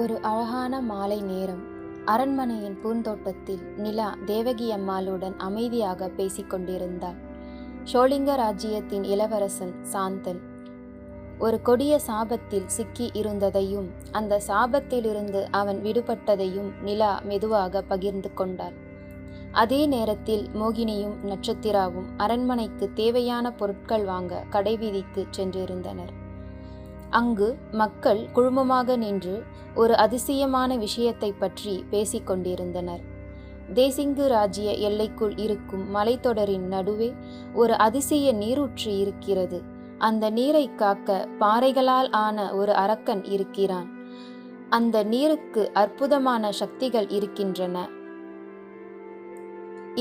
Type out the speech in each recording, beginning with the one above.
ஒரு அழகான மாலை நேரம். அரண்மனையின் பூந்தோட்டத்தில் நிலா தேவகி அம்மாளுடன் அமைதியாக பேசிக்கொண்டிருந்தாள். ஷோலிங்க ராஜ்யத்தின் இளவரசன் சாந்தன் ஒரு கொடிய சாபத்தில் சிக்கி இருந்ததையும் அந்த சாபத்திலிருந்து அவன் விடுபட்டதையும் நிலா மெதுவாக பகிர்ந்து கொண்டாள். அதே நேரத்தில் மோகினியும் நட்சத்திராவும் அரண்மனைக்கு தேவையான பொருட்கள் வாங்க கடைவீதிக்கு சென்றிருந்தனர். அங்கு மக்கள் குழுமமாக நின்று ஒரு அதிசயமான விஷயத்தை பற்றி பேசிக்கொண்டிருந்தனர். தேசிங்கு ராஜ்ய எல்லைக்குள் இருக்கும் மலைத்தொடரின் நடுவே ஒரு அதிசய நீரூற்று இருக்கிறது. அந்த நீரை காக்க பாறைகளால் ஆன ஒரு அரக்கன் இருக்கிறான். அந்த நீருக்கு அற்புதமான சக்திகள் இருக்கின்றன.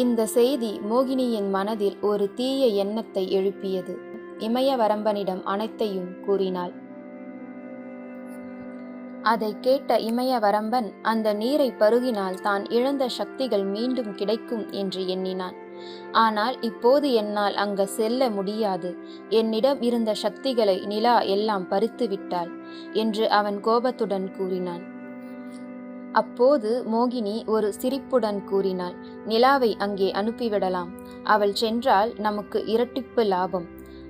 இந்த செய்தி மோகினியின் மனதில் ஒரு தீய எண்ணத்தை எழுப்பியது. இமயவரம்பனிடம் அனைத்தையும் கூறினாள். அதை கேட்ட இமயவரம்பன் அந்த நீரை பருகினால் தான் இழந்த சக்திகள் மீண்டும் கிடைக்கும் என்று எண்ணினான். ஆனால் இப்போது என்னால் அங்க செல்ல முடியாது. என்னிடம் இருந்த சக்திகளை நிலா எல்லாம் பறித்து விட்டாள் என்று அவன் கோபத்துடன் கூறினான். அப்போது மோகினி ஒரு சிரிப்புடன் கூறினாள், நிலாவை அங்கே அனுப்பிவிடலாம். அவள் சென்றால் நமக்கு இரட்டிப்பு லாபம்.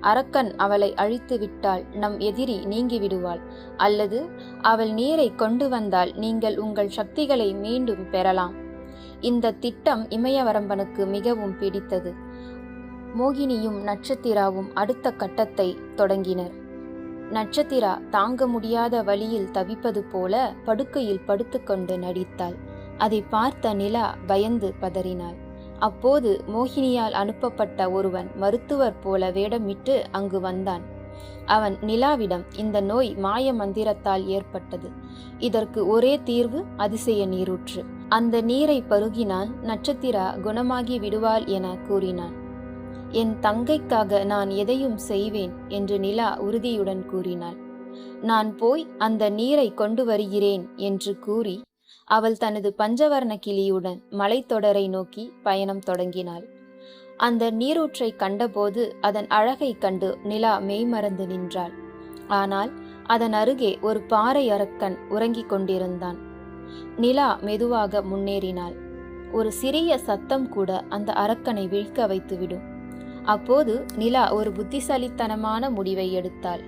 அரக்கன் அவளை அழித்து விட்டால் நம் எதிரி நீங்கிவிடுவாள். அல்லது அவள் நீரை கொண்டு வந்தால் நீங்கள் உங்கள் சக்திகளை மீண்டும் பெறலாம். இந்த திட்டம் இமயவரம்பனுக்கு மிகவும் பிடித்தது. மோகினியும் நட்சத்திராவும் அடுத்த கட்டத்தை தொடங்கினர். நட்சத்திரா தாங்க முடியாத வலியில் தவிப்பது போல படுக்கையில் படுத்துக்கொண்டு நடித்தாள். அதை பார்த்த நிலா பயந்து பதறினாள். அப்போது மோகினியால் அனுப்பப்பட்ட ஒருவன் மருத்துவர் போல வேடமிட்டு அங்கு வந்தான். அவன் நிலாவிடம், இந்த நோய் மாய மந்திரத்தால் ஏற்பட்டது. இதற்கு ஒரே தீர்வு அதிசய நீரூற்று. அந்த நீரை பருகினால் நட்சத்திரா குணமாகி விடுவாள் என கூறினான். என் தங்கைக்காக நான் எதையும் செய்வேன் என்று நிலா உறுதியுடன் கூறினாள். நான் போய் அந்த நீரை கொண்டு வருகிறேன் என்று கூறி அவள் தனது பஞ்சவர்ண கிளியுடன் மலைத்தொடரை நோக்கி பயணம் தொடங்கினாள். அந்த நீரூற்றை கண்டபோது அதன் அழகை கண்டு நிலா மெய்மறந்து நின்றாள். ஆனால் அதன் அருகே ஒரு பாறை அரக்கன் உறங்கிக் கொண்டிருந்தான். நிலா மெதுவாக முன்னேறினாள். ஒரு சிறிய சத்தம் கூட அந்த அரக்கனை விழிக்க வைத்துவிடும். அப்போது நிலா ஒரு புத்திசாலித்தனமான முடிவை எடுத்தாள்.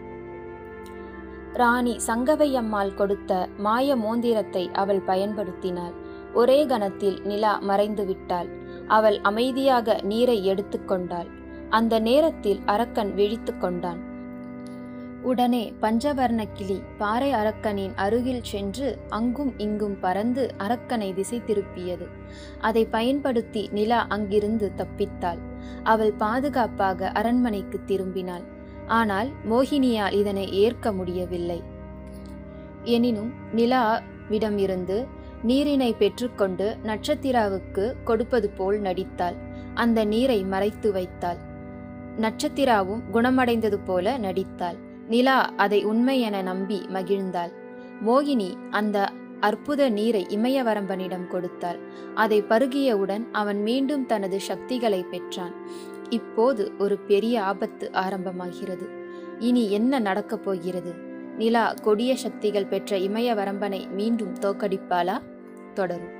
ராணி சங்கவையம்மாள் கொடுத்த மாய மோந்திரத்தை அவள் பயன்படுத்தினாள். ஒரே கணத்தில் நிலா மறைந்து விட்டாள். அவள் அமைதியாக நீரை எடுத்துக்கொண்டாள். அந்த நேரத்தில் அரக்கன் விழித்து கொண்டான். உடனே பஞ்சவர்ண கிளி பாறை அரக்கனின் அருகில் சென்று அங்கும் இங்கும் பறந்து அரக்கனை திசை திருப்பியது. அதை பயன்படுத்தி நிலா அங்கிருந்து தப்பித்தாள். அவள் பாதுகாப்பாக அரண்மனைக்கு திரும்பினாள். ஆனால் மோகினியால் இதனை ஏற்க முடியவில்லை. எனினும் நிலாவிடமிருந்து நீரினை பெற்றுக்கொண்டு நட்சத்திராவுக்கு கொடுப்பது போல் நடித்தாள். அந்த நீரை மறைத்து வைத்தாள். நட்சத்திராவும் குணமடைந்தது போல நடித்தாள். நிலா அதை உண்மை என நம்பி மகிழ்ந்தாள். மோகினி அந்த அற்புத நீரை இமயவரம்பனிடம் கொடுத்தாள். அதை பருகியவுடன் அவன் மீண்டும் தனது சக்திகளை பெற்றான். இப்போது ஒரு பெரிய ஆபத்து ஆரம்பமாகிறது. இனி என்ன நடக்கப் போகிறது? நிலா கொடிய சக்திகள் பெற்ற இமயவரம்பனை மீண்டும் தோற்கடிப்பாளா? தொடரும்.